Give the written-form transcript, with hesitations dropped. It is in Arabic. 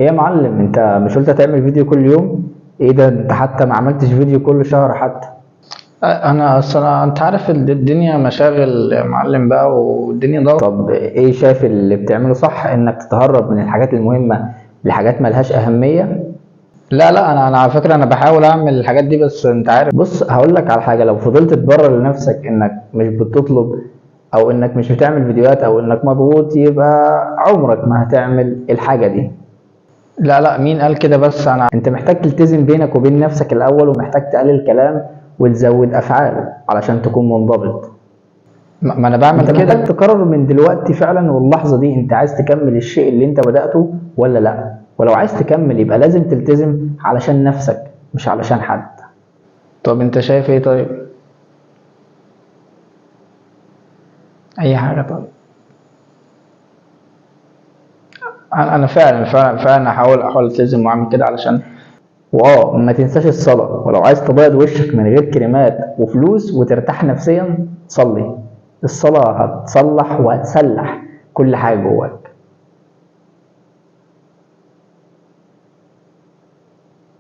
ايه يا معلم، انت مش قلت هتعمل فيديو كل يوم؟ ايه ده، انت حتى ما عملتش فيديو كل شهر حتى. انا اصلا انت عارف الدنيا مشاغل يا معلم بقى، والدنيا ضغط. طب ايه شايف اللي بتعمله صح، انك تتهرب من الحاجات المهمة لحاجات ملهاش اهمية؟ لا انا على فكره انا بحاول اعمل الحاجات دي، بس انت عارف. بص هقول لك على حاجة، لو فضلت تبرر لنفسك انك مش بتطلب او انك مش بتعمل فيديوهات او انك مضغوط، يبقى عمرك ما هتعمل الحاجة دي. لا مين قال كده؟ بس انا. انت محتاج تلتزم بينك وبين نفسك الاول، ومحتاج تقلل كلام وتزود افعال علشان تكون منضبط. ما انا بعمل انت محتاج كده. تقرر من دلوقتي فعلا واللحظة دي، انت عايز تكمل الشيء اللي انت بدأته ولا لا. ولو عايز تكمل يبقى لازم تلتزم علشان نفسك مش علشان حد. طب انت شايف ايه؟ طيب اي حاجه. طيب انا فعلا احاول التزم واعمل كده علشان. ما تنساش الصلاة، ولو عايز تبيض وشك من غير كريمات وفلوس وترتاح نفسيا صلي. الصلاة هتصلح وهتسلح كل حاجة جواك.